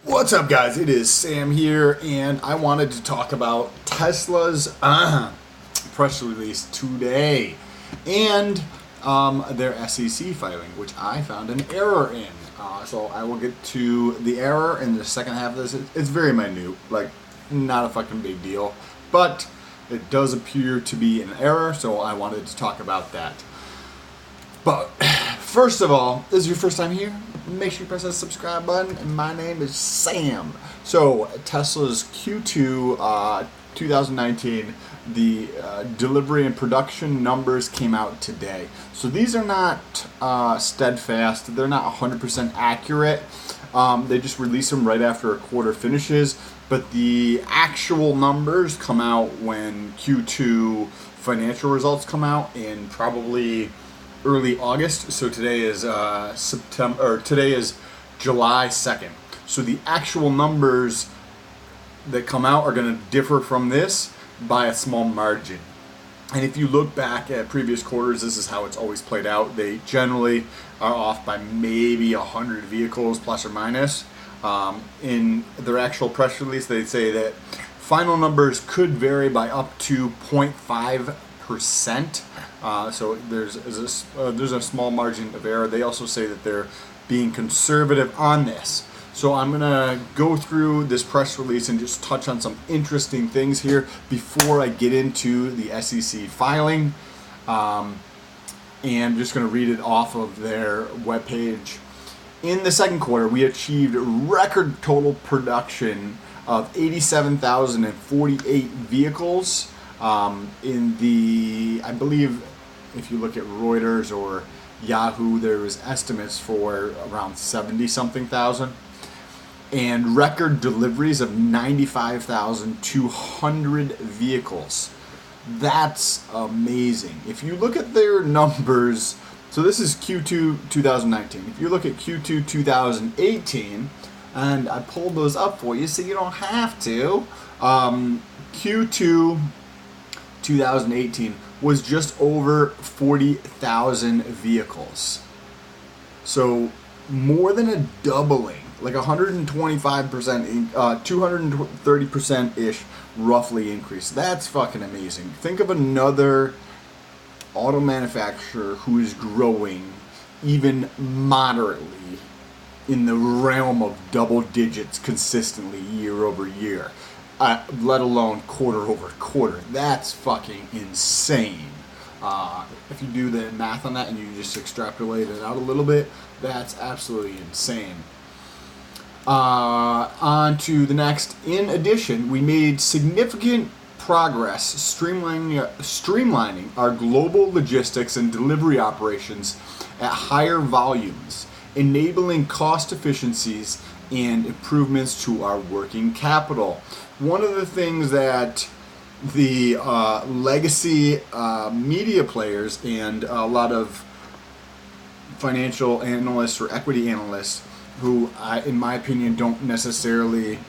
What's up, guys? It is Sam here, and I wanted to talk about Tesla's press release today and their SEC filing, which I found an error in. So I will get to the error in the second half of this. It's very minute, like not a fucking big deal, but it does appear to be an error, so I wanted to talk about that. But first of all, this is your first time here, make sure you press that subscribe button. And my name is Sam. So Tesla's Q2 2019, the delivery and production numbers came out today. So these are not steadfast. They're not 100% accurate. They just release them right after a quarter finishes. But the actual numbers come out when Q2 financial results come out in probably early August. So today is today is July 2nd. So the actual numbers that come out are going to differ from this by a small margin. And if you look back at previous quarters, this is how it's always played out. They generally are off by maybe 100 vehicles plus or minus. In their actual press release, they say that final numbers could vary by up to 0.5%. So there's a small margin of error. They also say that they're being conservative on this. So I'm going to go through this press release and just touch on some interesting things here before I get into the SEC filing. And I'm just going to read it off of their webpage. In the second quarter, we achieved record total production of 87,048 vehicles. In the, I believe, if you look at Reuters or Yahoo, there was estimates for around 70-something thousand. And record deliveries of 95,200 vehicles. That's amazing. If you look at their numbers, so this is Q2 2019. If you look at Q2 2018, and I pulled those up for you so you don't have to, Q2 2018 was just over 40,000 vehicles. So more than a doubling, like 125%, 230%-ish roughly increase. That's fucking amazing. Think of another auto manufacturer who is growing even moderately in the realm of double digits consistently year over year, let alone quarter over quarter. That's fucking insane. If you do the math on that and you just extrapolate it out a little bit, that's absolutely insane. On to the next. In addition, we made significant progress streamlining our global logistics and delivery operations at higher volumes, enabling cost efficiencies and improvements to our working capital. One of the things that the legacy media players and a lot of financial analysts or equity analysts who, in my opinion, don't necessarily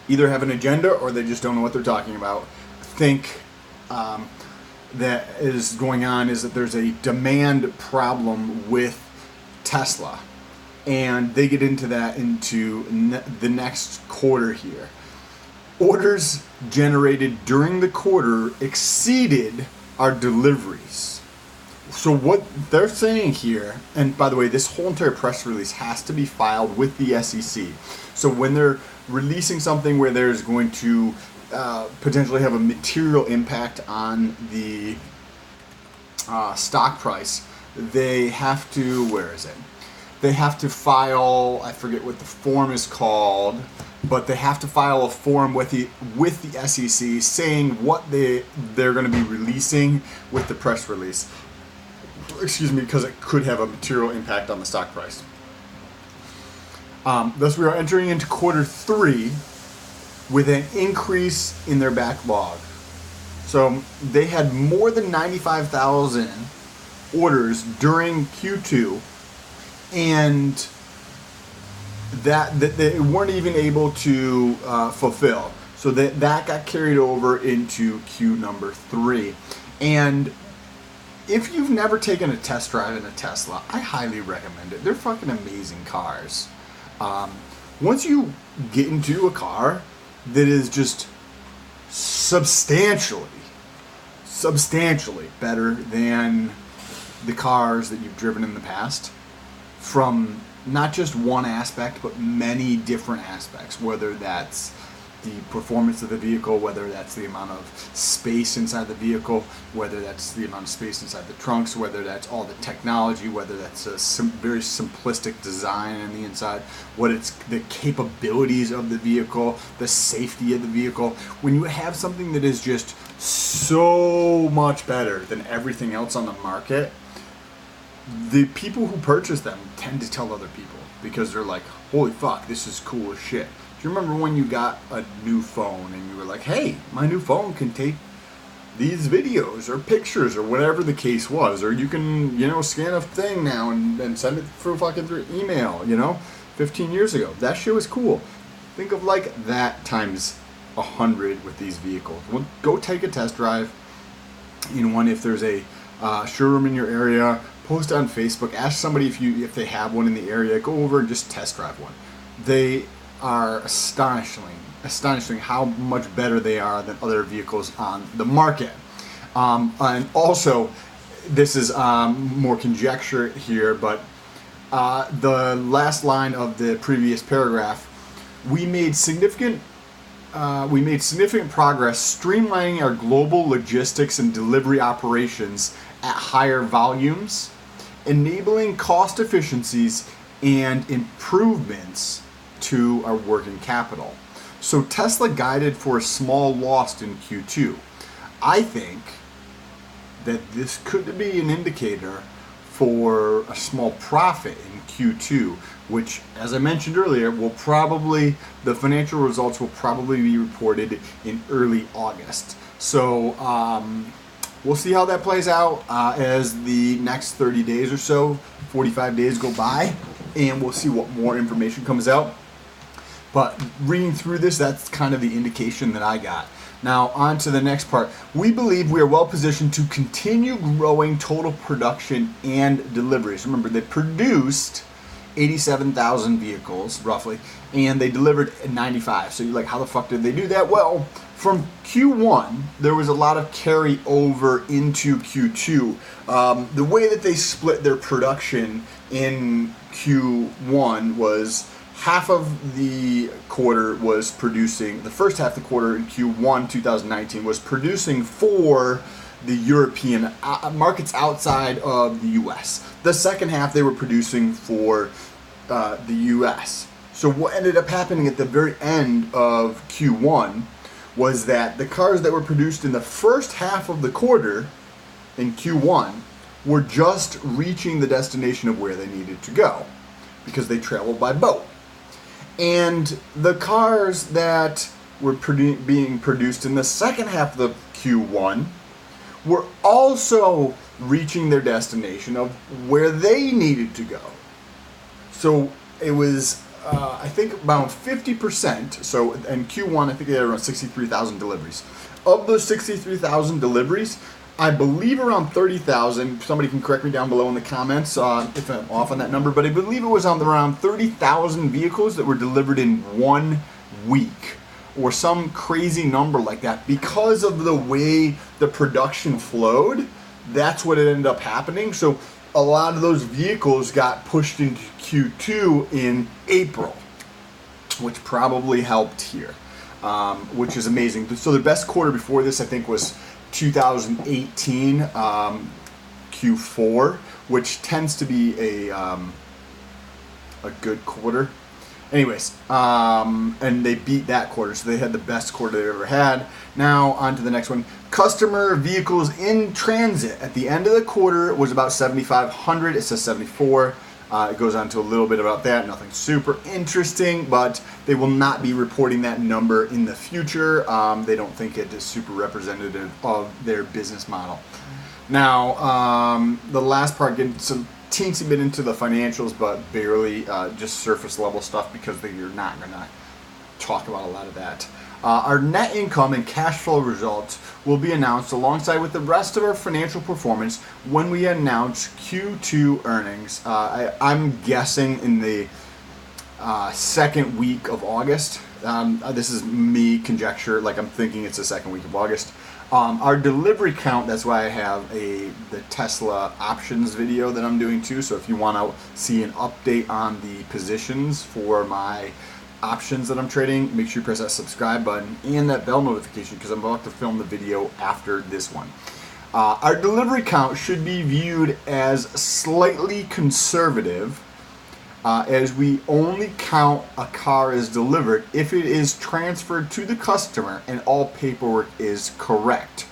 either have an agenda or they just don't know what they're talking about, think that is going on is that there's a demand problem with Tesla. And they get into that into the next quarter here. Orders generated during the quarter exceeded our deliveries. So what they're saying here, and by the way, this whole entire press release has to be filed with the SEC. So when they're releasing something where there's going to potentially have a material impact on the stock price, they have to, where is it? They have to file, I forget what the form is called, but they have to file a form with the SEC saying what they're going to be releasing with the press release. Excuse me, because it could have a material impact on the stock price. Thus, we are entering into quarter 3 with an increase in their backlog. So they had more than 95,000 orders during Q2, and that they weren't even able to fulfill. So that got carried over into Q number 3. And if you've never taken a test drive in a Tesla, I highly recommend it. They're fucking amazing cars. once you get into a car that is just substantially better than the cars that you've driven in the past, from not just one aspect, but many different aspects, whether that's the performance of the vehicle, whether that's the amount of space inside the vehicle, whether that's the amount of space inside the trunks, whether that's all the technology, whether that's a very simplistic design on the inside, what it's the capabilities of the vehicle, the safety of the vehicle. When you have something that is just so much better than everything else on the market, the people who purchase them tend to tell other people, because they're like, holy fuck, this is cool as shit. Do you remember when you got a new phone and you were like, hey, my new phone can take these videos or pictures or whatever the case was, or you can, scan a thing now and send it through email, 15 years ago. That shit was cool. Think of like that times 100 with these vehicles. Well, go take a test drive in one if there's a showroom in your area. Post on Facebook. Ask somebody if they have one in the area. Go over and just test drive one. They are astonishing how much better they are than other vehicles on the market. And also, this is more conjecture here, but the last line of the previous paragraph, we made significant progress streamlining our global logistics and delivery operations at higher volumes, enabling cost efficiencies and improvements to our working capital. So Tesla guided for a small loss in Q2. I think that this could be an indicator for a small profit in Q2, which, as I mentioned earlier, the financial results will probably be reported in early August. So we'll see how that plays out as the next 30 days or so, 45 days go by, and we'll see what more information comes out. But reading through this, that's kind of the indication that I got. Now, on to the next part. We believe we are well positioned to continue growing total production and deliveries. Remember, they produced 87,000 vehicles, roughly, and they delivered 95. So you're like, how the fuck did they do that? Well, from Q1, there was a lot of carry over into Q2. The way that they split their production in Q1 was half of the quarter was producing, the first half of the quarter in Q1 2019 was producing for the European markets outside of the US. The second half they were producing for the US. So what ended up happening at the very end of Q1 was that the cars that were produced in the first half of the quarter in Q1 were just reaching the destination of where they needed to go because they traveled by boat. And the cars that were being produced in the second half of the Q1 were also reaching their destination of where they needed to go. So it was, I think, about 50%. So in Q1, I think they had around 63,000 deliveries. Of those 63,000 deliveries, I believe around 30,000, somebody can correct me down below in the comments if I'm off on that number, but I believe it was on around 30,000 vehicles that were delivered in 1 week, or some crazy number like that. Because of the way the production flowed, that's what ended up happening. So a lot of those vehicles got pushed into Q2 in April, which probably helped here, which is amazing. So the best quarter before this, I think, was 2018 Q4, which tends to be a good quarter. Anyways, and they beat that quarter, so they had the best quarter they ever had. Now on to the next one. Customer vehicles in transit at the end of the quarter was about 7,500. It says 74. It goes on to a little bit about that. Nothing super interesting, but they will not be reporting that number in the future. They don't think it is super representative of their business model. Now, the last part, getting some teensy bit into the financials, but barely, just surface level stuff, because you're not going to talk about a lot of that. Our net income and cash flow results will be announced alongside with the rest of our financial performance when we announce Q2 earnings. I'm guessing in the second week of August. This is me conjecture, like I'm thinking it's the second week of August. Our delivery count, that's why I have the Tesla options video that I'm doing too. So if you want to see an update on the positions for my options that I'm trading, make sure you press that subscribe button and that bell notification, because I'm about to film the video after this one. Our delivery count should be viewed as slightly conservative, as we only count a car as delivered if it is transferred to the customer and all paperwork is correct.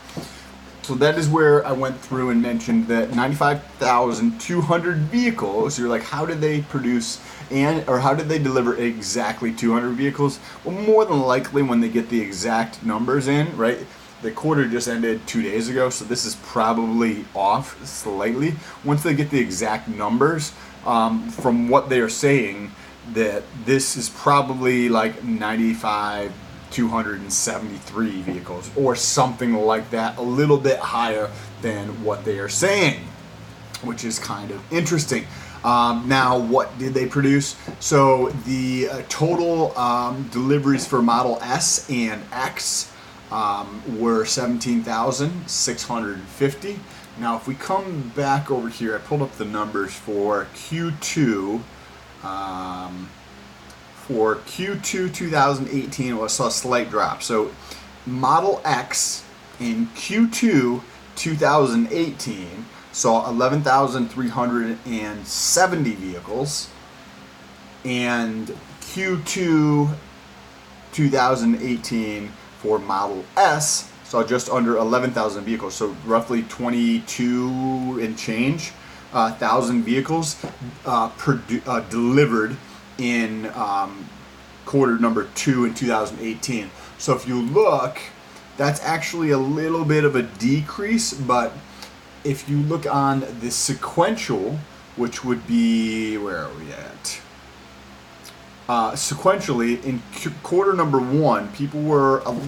So that is where I went through and mentioned that 95,200 vehicles. You're like, how did they produce or how did they deliver exactly 200 vehicles? Well, more than likely when they get the exact numbers in, right? The quarter just ended 2 days ago, so this is probably off slightly. Once they get the exact numbers, from what they are saying, that this is probably like 95,273 vehicles or something like that, a little bit higher than what they are saying, which is kind of interesting. Now, what did they produce? So the total deliveries for Model S and X were 17,650. Now, if we come back over here, I pulled up the numbers for Q2. For Q2 2018, well, I saw a slight drop. So Model X in Q2 2018 saw 11,370 vehicles, and Q2 2018 for Model S saw just under 11,000 vehicles, so roughly 22 and change thousand vehicles delivered in quarter number 2 in 2018. So if you look, that's actually a little bit of a decrease, but if you look on the sequential, which would be, where are we at? Sequentially, in quarter number 1,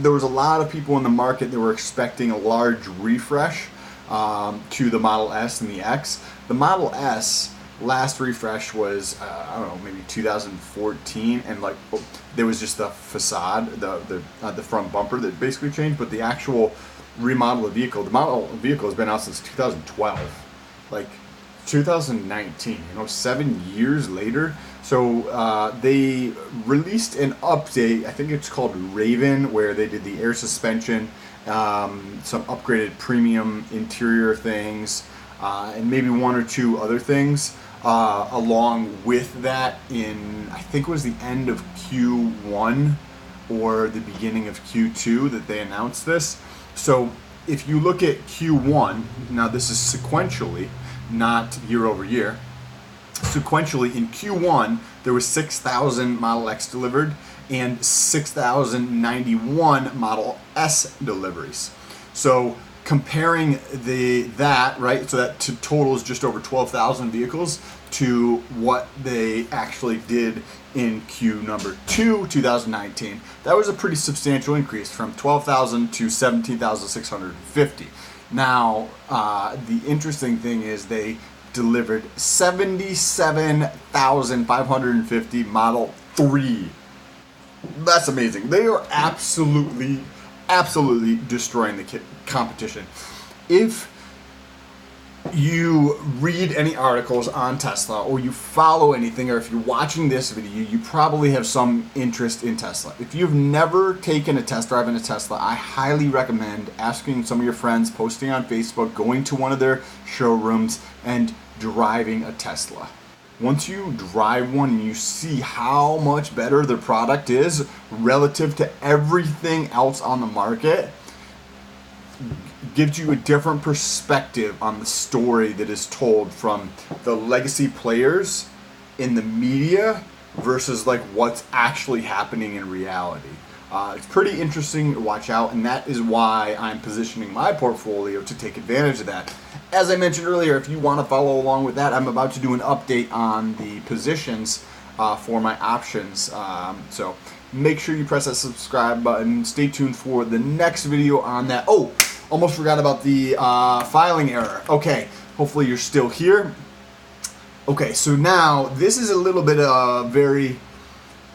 there was a lot of people in the market that were expecting a large refresh to the Model S and the X. The Model S last refresh was, I don't know, maybe 2014, and like there was just the facade, the front bumper that basically changed, but the actual remodel of the model vehicle has been out since 2012, like 2019, 7 years later. So they released an update, I think it's called Raven, where they did the air suspension, some upgraded premium interior things, and maybe 1 or 2 other things along with that in, I think it was the end of Q1 or the beginning of Q2 that they announced this. So if you look at Q1, now this is sequentially, not year over year. Sequentially, in Q1, there was 6,000 Model X delivered and 6,091 Model S deliveries. So comparing that, right, so that totals just over 12,000 vehicles to what they actually did in Q number 2, 2019. That was a pretty substantial increase from 12,000 to 17,650. Now, the interesting thing is they delivered 77,550 Model 3. That's amazing. They are absolutely destroying the competition. If you read any articles on Tesla or you follow anything, or if you're watching this video, you probably have some interest in Tesla. If you've never taken a test drive in a Tesla, I highly recommend asking some of your friends, posting on Facebook, going to one of their showrooms and driving a Tesla. Once you drive one and you see how much better their product is relative to everything else on the market, gives you a different perspective on the story that is told from the legacy players in the media versus like what's actually happening in reality. It's pretty interesting to watch out, and that is why I'm positioning my portfolio to take advantage of that. As I mentioned earlier, if you want to follow along with that, I'm about to do an update on the positions for my options. So make sure you press that subscribe button. Stay tuned for the next video on that. Oh, almost forgot about the filing error. Okay, hopefully you're still here. Okay, so now this is a little bit very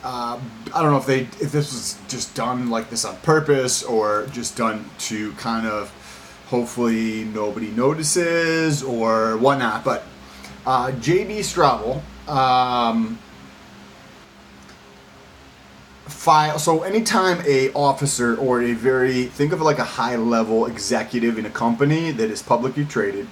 I don't know if this was just done like this on purpose or just done to kind of hopefully nobody notices or whatnot. But JB Straubel file. So anytime a officer or think of it like a high level executive in a company that is publicly traded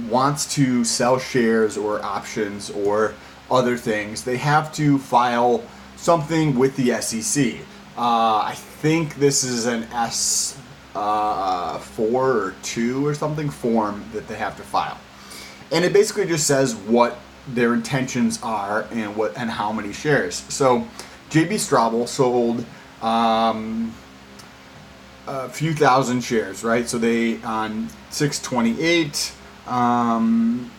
wants to sell shares or options or other things, they have to file something with the SEC. I think this is an S4 or 2 or something form that they have to file, and it basically just says what their intentions are and how many shares. So JB Straubel sold a few thousand shares, right? So they on 6/28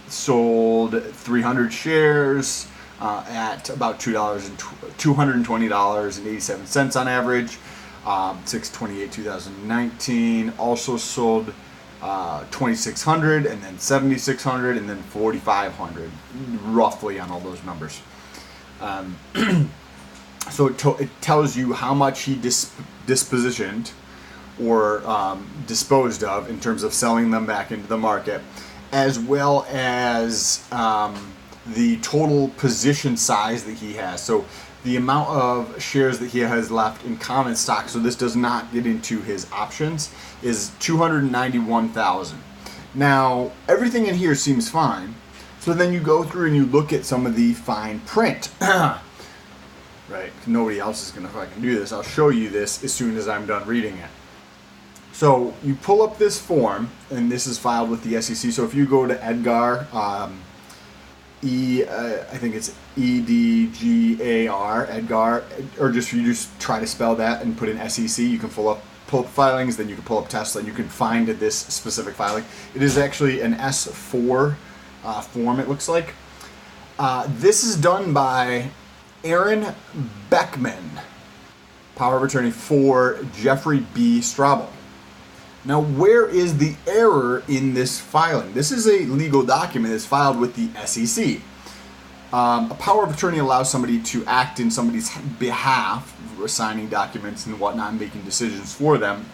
sold 300 shares at about $220.87 on average. 6/28/2019 also sold 2,600 and then 7,600 and then 4,500, roughly on all those numbers. So it tells you how much he dispositioned or disposed of in terms of selling them back into the market, as well as the total position size that he has. So the amount of shares that he has left in common stock, so this does not get into his options, is 291,000. Now, everything in here seems fine. So then you go through and you look at some of the fine print. Right? Nobody else is going to fucking do this. I'll show you this as soon as I'm done reading it. So you pull up this form, and this is filed with the SEC. So if you go to Edgar, I think it's EDGAR, Edgar, or you just try to spell that and put in SEC. You can pull up filings, then you can pull up Tesla, and you can find this specific filing. It is actually an S4 form, it looks like. This is done by Aaron Beckman, power of attorney for Jeffrey B. Straubel. Now, where is the error in this filing? This is a legal document that's filed with the SEC. A power of attorney allows somebody to act in somebody's behalf, signing documents and whatnot, and making decisions for them,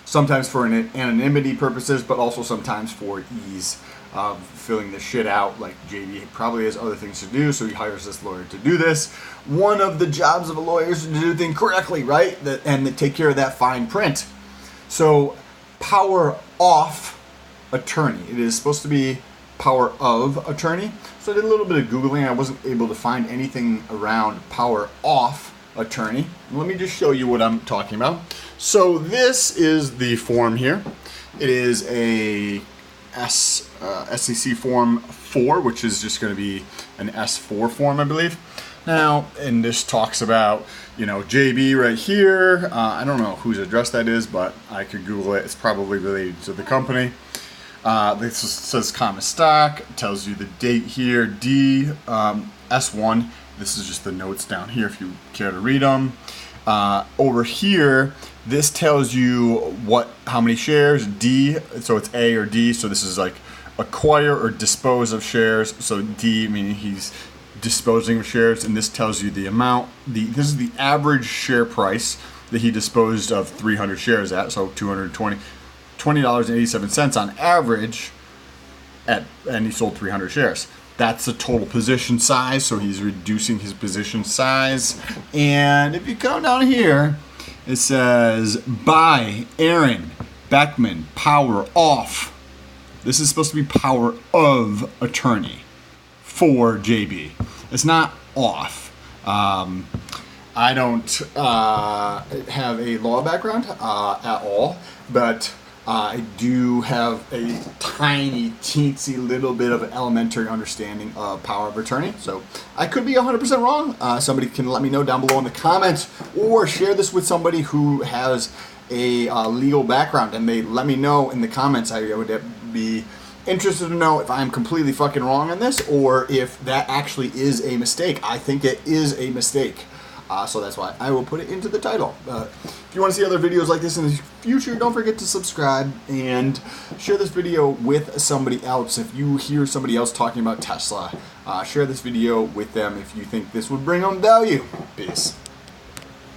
sometimes for anonymity purposes, but also sometimes for ease of filling this shit out. Like JB probably has other things to do, so he hires this lawyer to do this. One of the jobs of a lawyer is to do things correctly, right? And to take care of that fine print. So, power off attorney. It is supposed to be power of attorney. So I did a little bit of Googling. I wasn't able to find anything around power off attorney. Let me just show you what I'm talking about. So this is the form here. It is a SEC form 4, which is just going to be an S4 form, I believe. Now, and this talks about, JB right here. I don't know whose address that is, but I could Google it. It's probably related to the company. This says common stock. It tells you the date here, S1. This is just the notes down here if you care to read them. Over here, this tells you how many shares, D, so it's A or D. So this is like acquire or dispose of shares. So D, meaning he's disposing of shares, and this tells you the amount. This is the average share price that he disposed of 300 shares at, so $20.87 on average, and he sold 300 shares. That's the total position size, so he's reducing his position size. And if you come down here, it says by Aaron Beckman, power off. This is supposed to be power of attorney for JB. It's not off. I don't have a law background at all, but I do have a tiny, teensy little bit of an elementary understanding of power of attorney. So I could be 100% wrong. Somebody can let me know down below in the comments, or share this with somebody who has a legal background, and they let me know in the comments. I would be interested to know if I'm completely fucking wrong on this, or if that actually is a mistake. I think it is a mistake. So that's why I will put it into the title. If you want to see other videos like this in the future, don't forget to subscribe and share this video with somebody else. If you hear somebody else talking about Tesla, Share this video with them if you think this would bring them value. Peace.